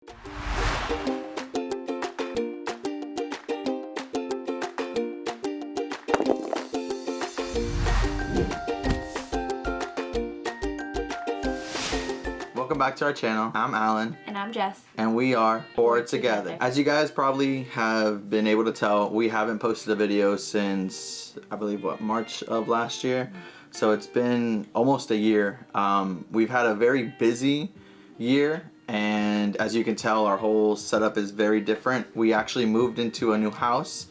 Welcome back to our channel. I'm Allan. And I'm Jess. And we are Forward Together. As you guys probably have been able to tell, we haven't posted a video since, I believe, March of last year. So it's been almost a year. We've had a very busy year, and as you can tell, our whole setup is very different. We actually moved into a new house,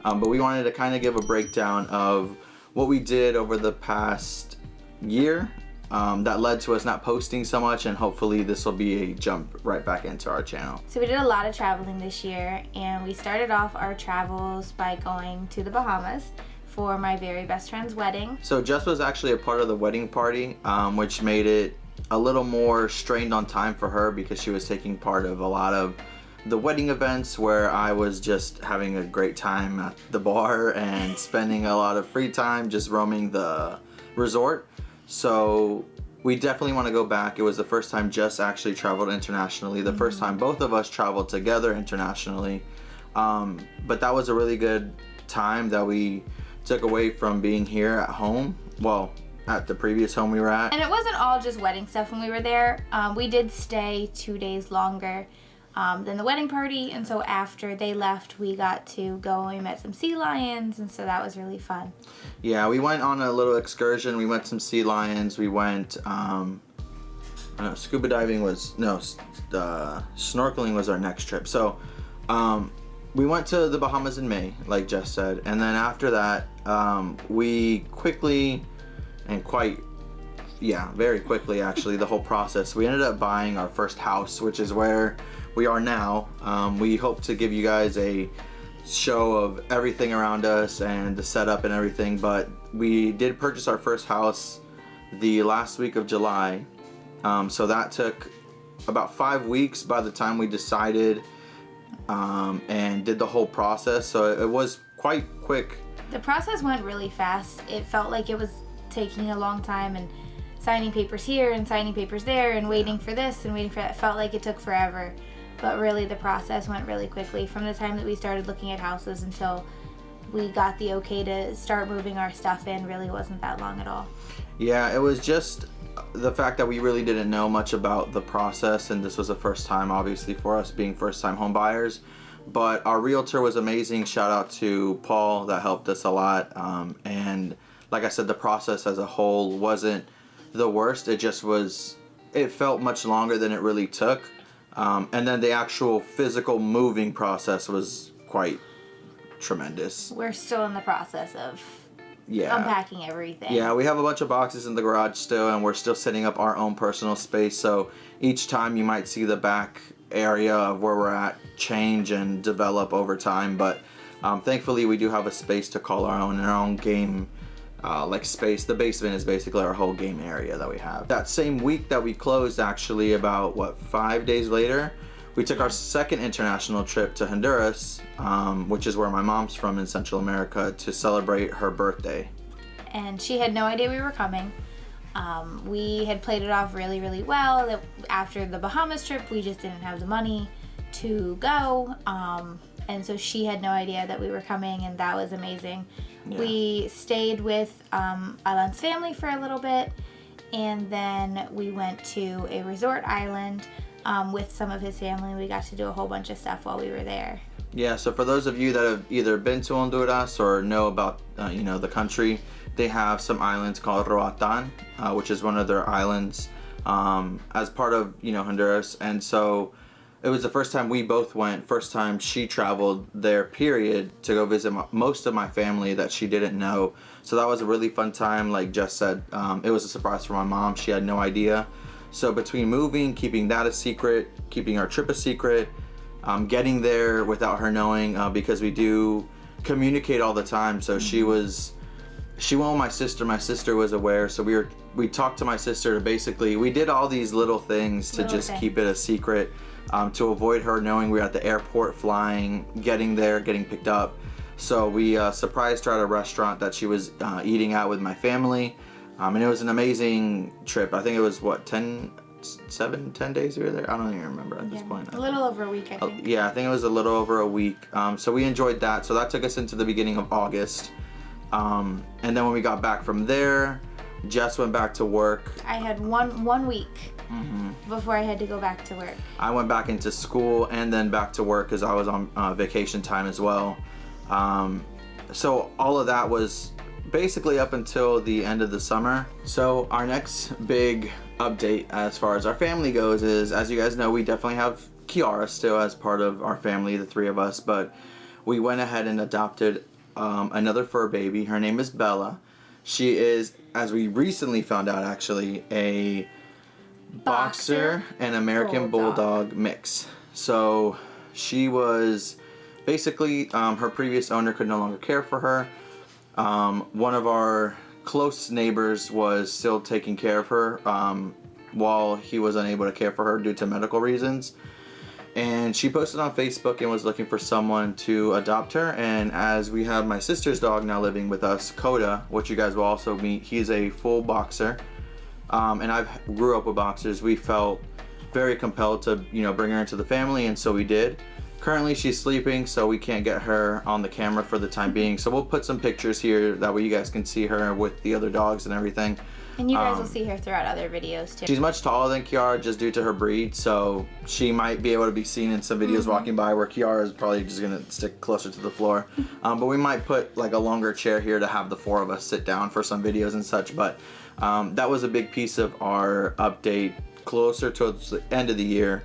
but we wanted to kind of give a breakdown of what we did over the past year that led to us not posting so much, and hopefully this will be a jump right back into our channel. So we did a lot of traveling this year, and we started off our travels by going to the Bahamas for my very best friend's wedding. So Jess was actually a part of the wedding party, which made it a little more strained on time for her because she was taking part of a lot of the wedding events, where I was just having a great time at the bar and spending a lot of free time just roaming the resort. So we definitely want to go back. It was the first time Jess actually traveled internationally, the first time both of us traveled together internationally. But that was a really good time that we took away from being here at home. Well, at the previous home we were at. And it wasn't all just wedding stuff when we were there. We did stay 2 days longer than the wedding party, and so after they left, we got to go and we met some sea lions, and so that was really fun. Yeah, we went on a little excursion. We went some sea lions. We went, scuba diving was, snorkeling was our next trip. So we went to the Bahamas in May, like Jess said, and then after that, we quickly and very quickly actually, the whole process, we ended up buying our first house, which is where we are now. We hope to give you guys a show of everything around us and the setup and everything, but we did purchase our first house the last week of July. So that took about 5 weeks by the time we decided and did the whole process. So it was quite quick. The process went really fast. It felt like it was taking a long time, and signing papers here and signing papers there and waiting for this and waiting for that. It felt like it took forever. But really, the process went really quickly from the time that we started looking at houses until we got the okay to start moving our stuff in. Really wasn't that long at all. Yeah, it was just the fact that we really didn't know much about the process, and this was the first time, obviously, for us being first-time home buyers. But our realtor was amazing. Shout out to Paul, that helped us a lot. And like I said, the process as a whole wasn't the worst. It just was, it felt much longer than it really took. And then the actual physical moving process was quite tremendous. We're still in the process of unpacking everything. Yeah, we have a bunch of boxes in the garage still, and we're still setting up our own personal space. So each time you might see the back area of where we're at change and develop over time. But thankfully, we do have a space to call our own, and our own game space. The basement is basically our whole game area that we have. That same week that we closed, actually, about 5 days later, we took our second international trip to Honduras, which is where my mom's from in Central America, to celebrate her birthday. And she had no idea we were coming. We had played it off really, really well. That after the Bahamas trip, we just didn't have the money to go. And so she had no idea that we were coming, and that was amazing. Yeah. We stayed with Allan's family for a little bit, and then we went to a resort island with some of his family. We got to do a whole bunch of stuff while we were there. Yeah, so for those of you that have either been to Honduras or know about the country, they have some islands called Roatan, which is one of their islands as part of Honduras. And so it was the first time we both went, first time she traveled there, period, to go visit most of my family that she didn't know. So that was a really fun time. Like Jess said, it was a surprise for my mom. She had no idea. So between moving, keeping that a secret, keeping our trip a secret, getting there without her knowing, because we do communicate all the time. So she went with my sister. My sister was aware. So we talked to my sister to basically, we did all these little things to keep it a secret. To avoid her knowing we were at the airport, flying, getting there, getting picked up. So we surprised her at a restaurant that she was eating at with my family. And it was an amazing trip. I think it was 10 10 days we were there. I don't even remember at this point. A little over a week, I think. Yeah, I think it was a little over a week. So we enjoyed that. So that took us into the beginning of August. And then when we got back from there, Jess went back to work. I had one week before I had to go back to work. I went back into school and then back to work because I was on vacation time as well. So all of that was basically up until the end of the summer. So our next big update as far as our family goes is, as you guys know, we definitely have Kiara still as part of our family, the three of us, but we went ahead and adopted another fur baby. Her name is Bella. She is, as we recently found out actually, a boxer and American Bulldog mix. So she was basically, her previous owner could no longer care for her. One of our close neighbors was still taking care of her while he was unable to care for her due to medical reasons. And she posted on Facebook and was looking for someone to adopt her. And as we have my sister's dog now living with us, Coda, which you guys will also meet, he's a full boxer. And I grew up with boxers. We felt very compelled to, bring her into the family, and so we did. Currently she's sleeping, so we can't get her on the camera for the time being. So we'll put some pictures here, that way you guys can see her with the other dogs and everything. And you guys will see her throughout other videos too. She's much taller than Kiara just due to her breed, so she might be able to be seen in some videos walking by, where Kiara is probably just gonna stick closer to the floor. But we might put like a longer chair here to have the four of us sit down for some videos and such. But that was a big piece of our update closer towards the end of the year.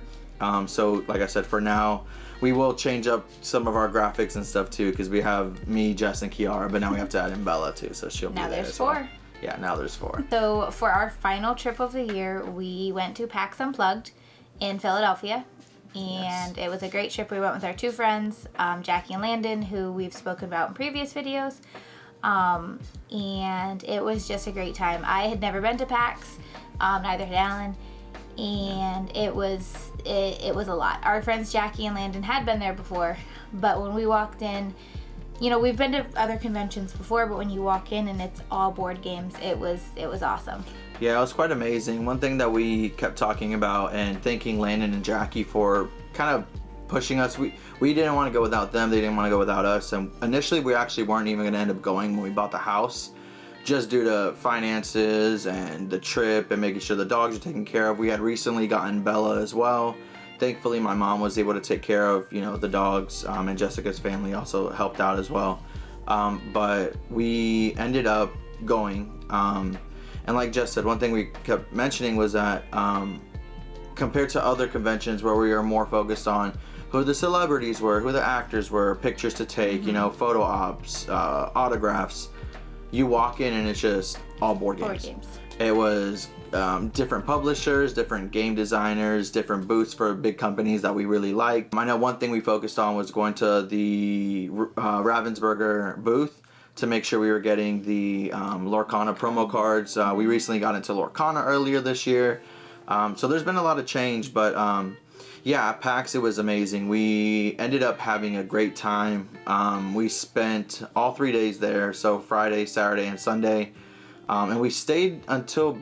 So like I said, for now, we will change up some of our graphics and stuff too, because we have me, Jess, and Kiara, but now we have to add in Bella too, so she'll be there. Now there's four. Yeah, now there's four. So for our final trip of the year, we went to PAX Unplugged in Philadelphia, and it was a great trip. We went with our two friends, Jackie and Landon, who we've spoken about in previous videos, and it was just a great time. I had never been to PAX, neither had Allan, and it was a lot. Our friends Jackie and Landon had been there before, but when we walked in, we've been to other conventions before, but when you walk in and it's all board games, it was awesome. Yeah, it was quite amazing. One thing that we kept talking about and thanking Landon and Jackie for kind of pushing us, we didn't want to go without them, they didn't want to go without us, and initially we actually weren't even going to end up going when we bought the house, just due to finances and the trip and making sure the dogs are taken care of. We had recently gotten Bella as well. Thankfully, my mom was able to take care of, the dogs, and Jessica's family also helped out as well. But we ended up going, and like Jess said, one thing we kept mentioning was that compared to other conventions where we are more focused on who the celebrities were, who the actors were, pictures to take, photo ops, autographs, you walk in and it's just all board games. It was different publishers, different game designers, different booths for big companies that we really liked. I know one thing we focused on was going to the Ravensburger booth to make sure we were getting the Lorcana promo cards. We recently got into Lorcana earlier this year. So there's been a lot of change, but yeah, at PAX it was amazing. We ended up having a great time. We spent all 3 days there, so Friday, Saturday, and Sunday. And we stayed until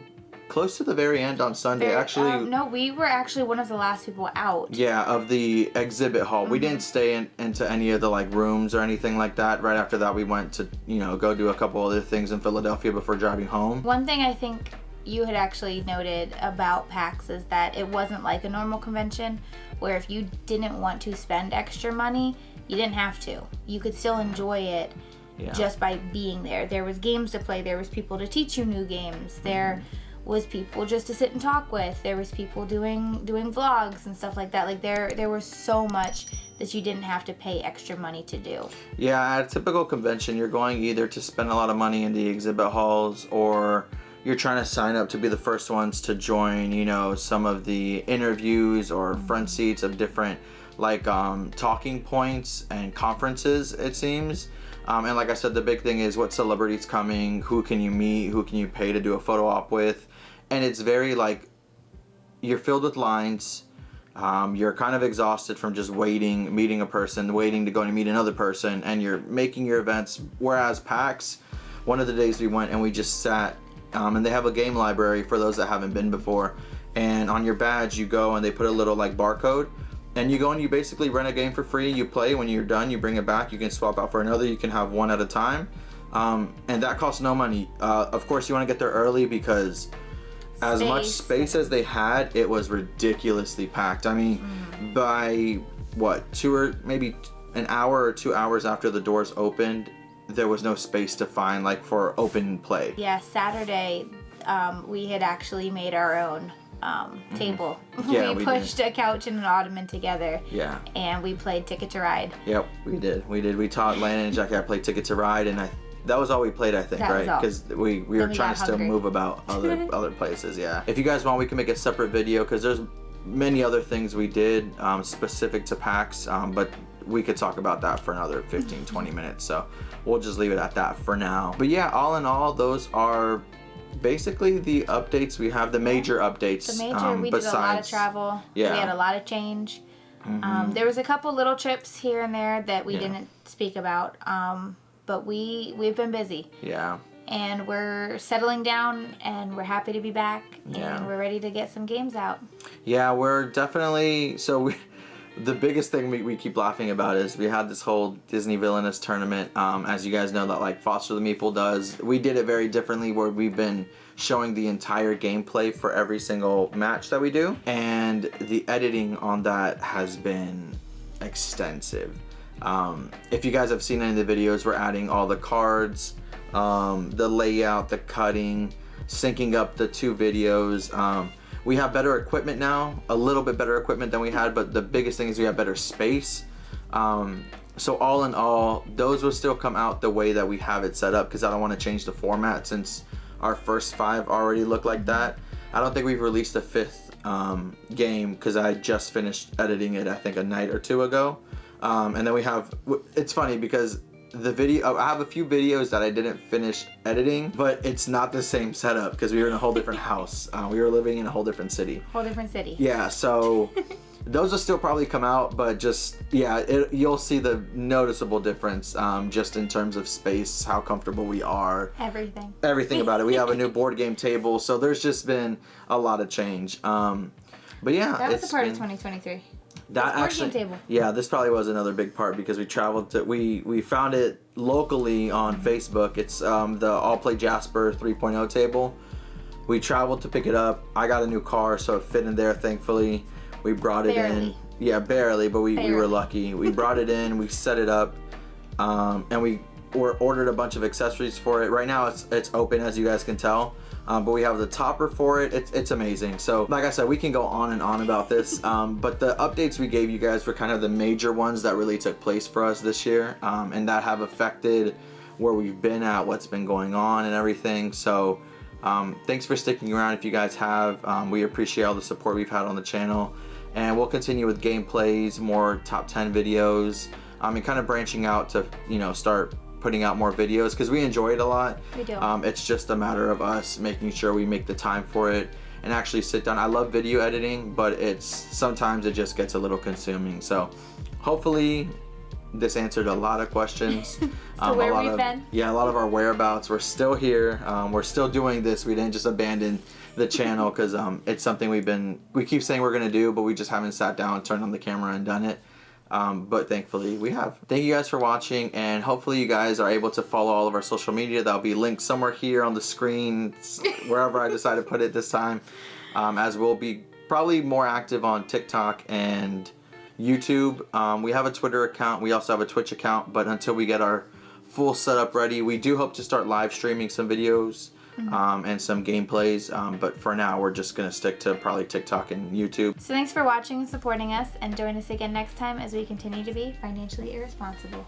close to the very end on Sunday. No, we were actually one of the last people out. Yeah, of the exhibit hall. We didn't stay into any of the rooms or anything like that. Right after that, we went to go do a couple other things in Philadelphia before driving home. One thing I think you had actually noted about PAX is that it wasn't like a normal convention, where if you didn't want to spend extra money, you didn't have to. You could still enjoy it. Yeah. Just by being there. There was games to play, there was people to teach you new games, there was people just to sit and talk with, there was people doing vlogs and stuff like that. There was so much that you didn't have to pay extra money to do. Yeah, at a typical convention, you're going either to spend a lot of money in the exhibit halls, or you're trying to sign up to be the first ones to join, some of the interviews or front seats of different talking points and conferences, it seems. And like I said, the big thing is what celebrities coming, who can you meet, who can you pay to do a photo op with. And it's very you're filled with lines. You're kind of exhausted from just waiting, meeting a person, waiting to go and meet another person, and you're making your events. Whereas PAX, one of the days we went and we just sat, and they have a game library for those that haven't been before. and on your badge you go and they put a little like barcode, and you go and you basically rent a game for free. You play. When you're done, you bring it back. You can swap out for another. You can have one at a time, and that costs no money. Of course, you want to get there early because as much space as they had, it was ridiculously packed. I mean, by what, 2 or maybe an hour or 2 hours after the doors opened, there was no space to find like for open play. Yeah, Saturday, we had actually made our own table. Yeah, we pushed a couch and an ottoman together. Yeah. And we played Ticket to Ride. Yep, we did. We taught Landon and Jackie how to play Ticket to Ride, and that was all we played, I think, that right? Because we were trying to still move about other places. Yeah. If you guys want, we can make a separate video because there's many other things we did specific to PAX, but we could talk about that for another 15-20 minutes. So we'll just leave it at that for now. But yeah, all in all, those are basically the updates we have. The major updates. We did a lot of travel. Yeah. We had a lot of change. There was a couple little trips here and there that we didn't speak about. But we've been busy. Yeah. And we're settling down, and we're happy to be back, and we're ready to get some games out. Yeah, we're definitely, the biggest thing we keep laughing about is we had this whole Disney Villainous tournament, as you guys know, that like Foster the Meeple does. We did it very differently, where we've been showing the entire gameplay for every single match that we do, and the editing on that has been extensive. If you guys have seen any of the videos, we're adding all the cards, the layout, the cutting, syncing up the 2 videos. We have better equipment now, a little bit better equipment than we had, but the biggest thing is we have better space. So all in all, those will still come out the way that we have it set up, because I don't want to change the format since our first 5 already look like that. I don't think we've released a 5th game because I just finished editing it, I think a night or 2 ago. And then we have, it's funny because the video, I have a few videos that I didn't finish editing, but it's not the same setup because we were in a whole different house. We were living in a whole different city. Yeah, so those will still probably come out, but just, yeah, you'll see the noticeable difference just in terms of space, how comfortable we are. Everything about it. We have a new board game table, so there's just been a lot of change. But yeah. That was a part of 2023. That actually, table. Yeah, this probably was another big part because we traveled to, we found it locally on Facebook. It's the All Play Jasper 3.0 table. We traveled to pick it up. I got a new car, so it fit in there, thankfully. We brought it in. Yeah, barely, but we were lucky. We brought it in, we set it up, and we ordered a bunch of accessories for it. Right now it's open, as you guys can tell. But we have the topper for it. It's amazing. So like I said, we can go on and on about this, but the updates we gave you guys were kind of the major ones that really took place for us this year, and that have affected where we've been at, what's been going on and everything. So thanks for sticking around if you guys have. We appreciate all the support we've had on the channel, and we'll continue with gameplays, more top 10 videos, and kind of branching out to, you know, start putting out more videos because we enjoy it a lot. We do. It's just a matter of us making sure we make the time for it and actually sit down. I love video editing, but sometimes it just gets a little consuming. So hopefully this answered a lot of questions. Where we've been. Yeah, a lot of our whereabouts. We're still here. We're still doing this. We didn't just abandon the channel because it's something we keep saying we're gonna do, but we just haven't sat down, turned on the camera and done it. But thankfully we have. Thank you guys for watching, and hopefully you guys are able to follow all of our social media. That'll be linked somewhere here on the screen, wherever I decide to put it this time, as we'll be probably more active on TikTok and YouTube. We have a Twitter account. We also have a Twitch account, but until we get our full setup ready, we do hope to start live streaming some videos and some gameplays, but for now we're just gonna stick to probably TikTok and YouTube. So thanks for watching and supporting us, and join us again next time as we continue to be financially irresponsible.